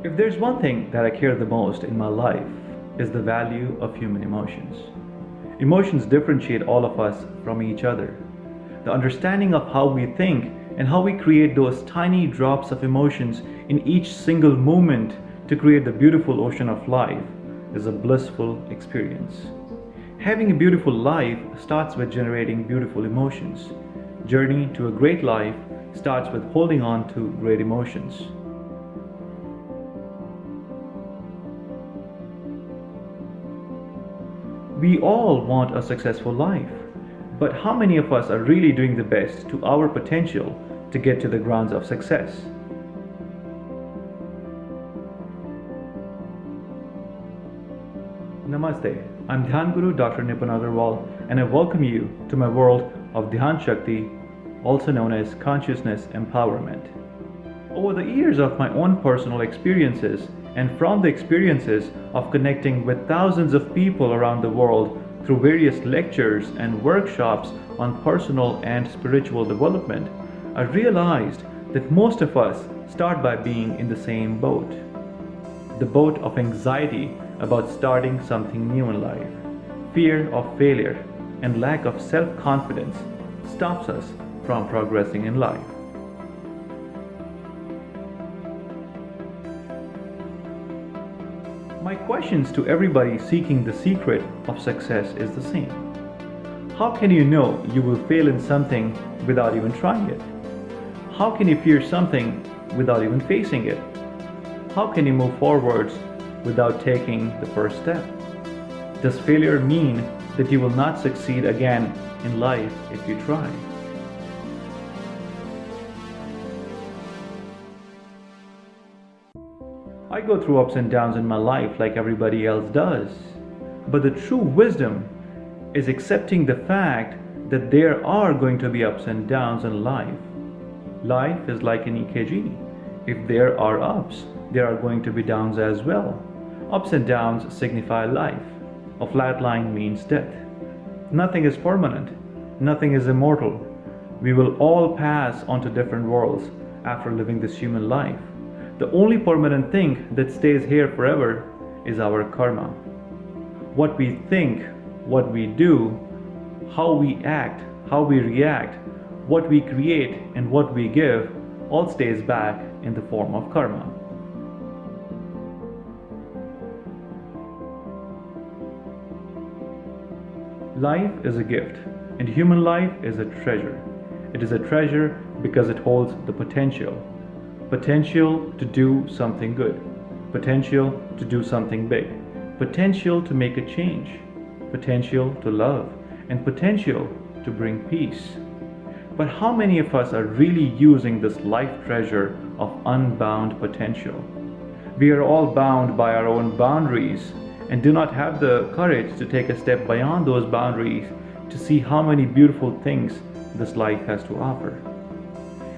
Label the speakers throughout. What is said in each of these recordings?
Speaker 1: If there's one thing that I care the most in my life, is the value of human emotions. Emotions differentiate all of us from each other. The understanding of how we think and how we create those tiny drops of emotions in each single moment to create the beautiful ocean of life is a blissful experience. Having a beautiful life starts with generating beautiful emotions. Journey to a great life starts with holding on to great emotions. We all want a successful life, but how many of us are really doing the best to our potential to get to the grounds of success? Namaste, I'm DhyaanGuru Dr. Nipun Aggarwal, and I welcome you to my world of Dhyan Shakti, also known as consciousness empowerment. Over the years of my own personal experiences and from the experiences of connecting with thousands of people around the world through various lectures and workshops on personal and spiritual development, I realized that most of us start by being in the same boat. The boat of anxiety about starting something new in life. Fear of failure and lack of self-confidence stops us from progressing in life. My questions to everybody seeking the secret of success is the same. How can you know you will fail in something without even trying it? How can you fear something without even facing it? How can you move forwards without taking the first step? Does failure mean that you will not succeed again in life if you try? I go through ups and downs in my life like everybody else does. But the true wisdom is accepting the fact that there are going to be ups and downs in life. Life is like an EKG. If there are ups, there are going to be downs as well. Ups and downs signify life. A flat line means death. Nothing is permanent. Nothing is immortal. We will all pass on to different worlds after living this human life. The only permanent thing that stays here forever is our karma. What we think, what we do, how we act, how we react, what we create and what we give all stays back in the form of karma. Life is a gift, and human life is a treasure. It is a treasure because it holds the potential. Potential to do something good, potential to do something big, potential to make a change, potential to love, and potential to bring peace. But how many of us are really using this life treasure of unbound potential? We are all bound by our own boundaries and do not have the courage to take a step beyond those boundaries to see how many beautiful things this life has to offer.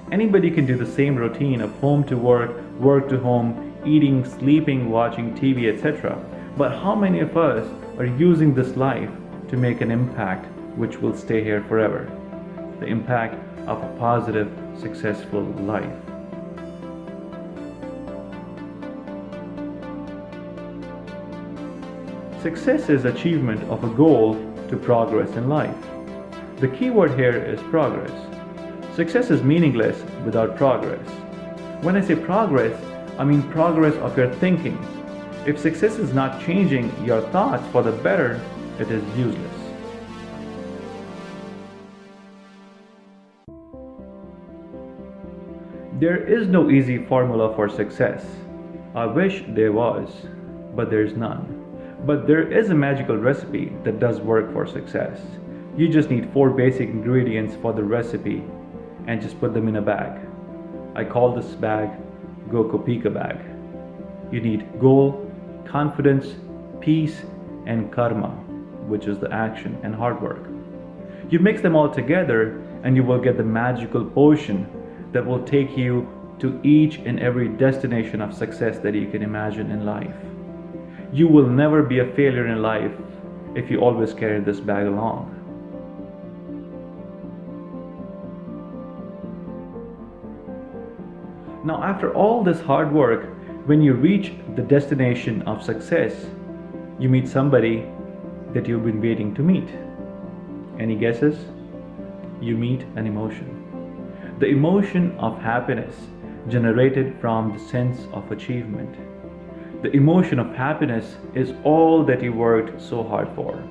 Speaker 1: Anybody can do the same routine of home to work, work to home, eating, sleeping, watching TV, etc. But how many of us are using this life to make an impact which will stay here forever? The impact of a positive, successful life. Success is achievement of a goal to progress in life. The key word here is progress. Success is meaningless without progress. When I say progress, I mean progress of your thinking. If success is not changing your thoughts for the better, it is useless. There is no easy formula for success. I wish there was, but there's none. But there is a magical recipe that does work for success. You just need 4 basic ingredients for the recipe and just put them in a bag. I call this bag Go Kopika bag. You need goal, confidence, peace, and karma, which is the action and hard work. You mix them all together and you will get the magical potion that will take you to each and every destination of success that you can imagine in life. You will never be a failure in life if you always carry this bag along. Now, after all this hard work, When you reach the destination of success, you meet somebody that you've been waiting to meet. Any guesses? You meet an emotion. The emotion of happiness generated from the sense of achievement. The emotion of happiness is all that you worked so hard for.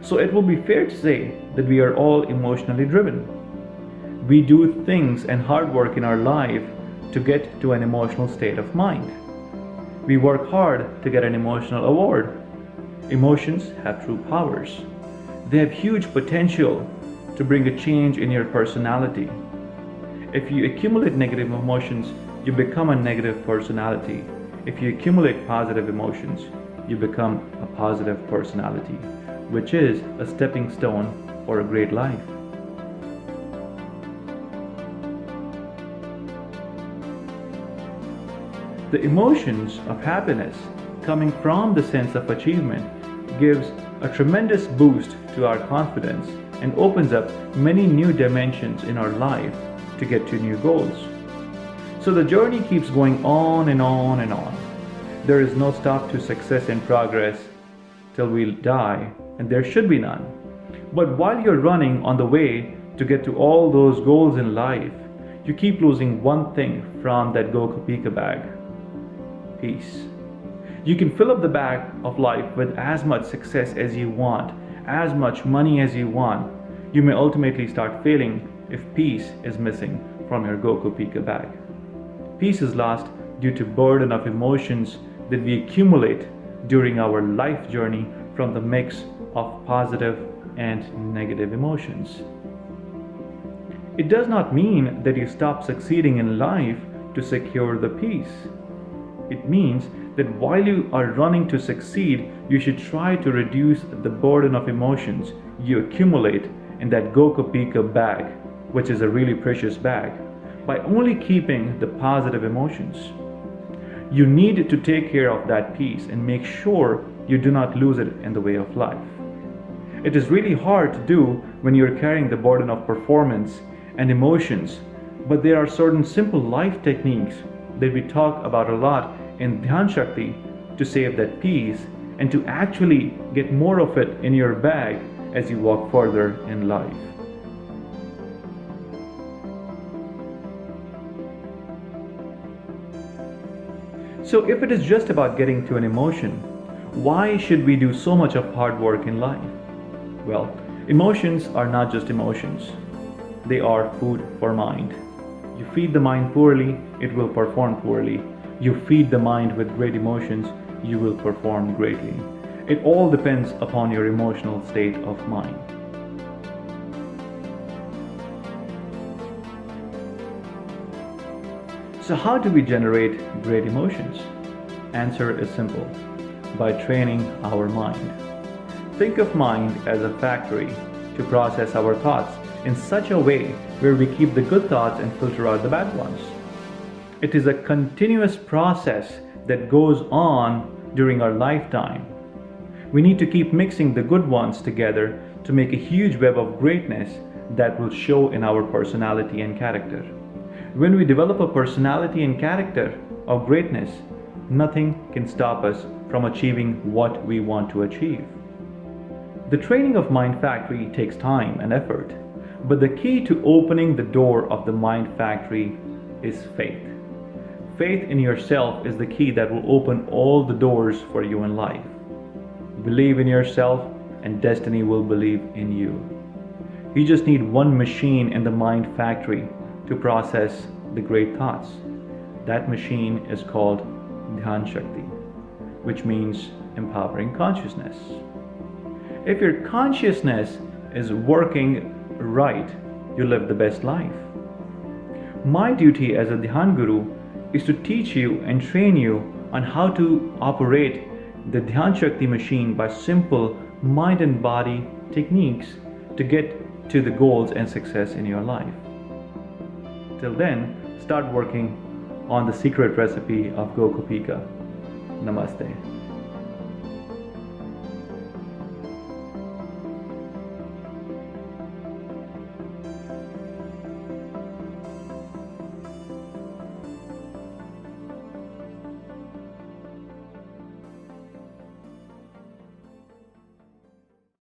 Speaker 1: So it will be fair to say that we are all emotionally driven. We do things and hard work in our life to get to an emotional state of mind. We work hard to get an emotional award. Emotions have true powers. They have huge potential to bring a change in your personality. If you accumulate negative emotions, you become a negative personality. If you accumulate positive emotions, you become a positive personality, which is a stepping stone for a great life. The emotions of happiness coming from the sense of achievement gives a tremendous boost to our confidence and opens up many new dimensions in our life to get to new goals. So the journey keeps going on and on and on. There is no stop to success and progress till we die, and there should be none. But while you're running on the way to get to all those goals in life, you keep losing one thing from that Go Kopika bag: peace. You can fill up the bag of life with as much success as you want, as much money as you want. You may ultimately start failing if peace is missing from your Go Kopika bag. Peace is lost due to burden of emotions that we accumulate during our life journey from the mix of positive and negative emotions. It does not mean that you stop succeeding in life to secure the peace. It means that while you are running to succeed, you should try to reduce the burden of emotions you accumulate in that Go Kopika bag, which is a really precious bag, by only keeping the positive emotions. You need to take care of that peace and make sure you do not lose it in the way of life. It is really hard to do when you're carrying the burden of performance and emotions, but there are certain simple life techniques that we talk about a lot in Dhyan Shakti to save that peace and to actually get more of it in your bag as you walk further in life. So if it is just about getting to an emotion, why should we do so much of hard work in life? Well, emotions are not just emotions. They are food for mind. You feed the mind poorly, it will perform poorly. You feed the mind with great emotions, you will perform greatly. It all depends upon your emotional state of mind. So how do we generate great emotions? Answer is simple: by training our mind. Think of mind as a factory to process our thoughts in such a way where we keep the good thoughts and filter out the bad ones. It is a continuous process that goes on during our lifetime. We need to keep mixing the good ones together to make a huge web of greatness that will show in our personality and character. When we develop a personality and character of greatness, nothing can stop us from achieving what we want to achieve. The training of Mind Factory takes time and effort, but the key to opening the door of the Mind Factory is faith. Faith in yourself is the key that will open all the doors for you in life. Believe in yourself and destiny will believe in you. You just need one machine in the Mind Factory to process the great thoughts. That machine is called Dhyan Shakti, which means empowering consciousness. If your consciousness is working right, you live the best life. My duty as a Dhyan Guru is to teach you and train you on how to operate the Dhyan Shakti machine by simple mind and body techniques to get to the goals and success in your life. Till then, start working on the secret recipe of Go Kopika. Namaste.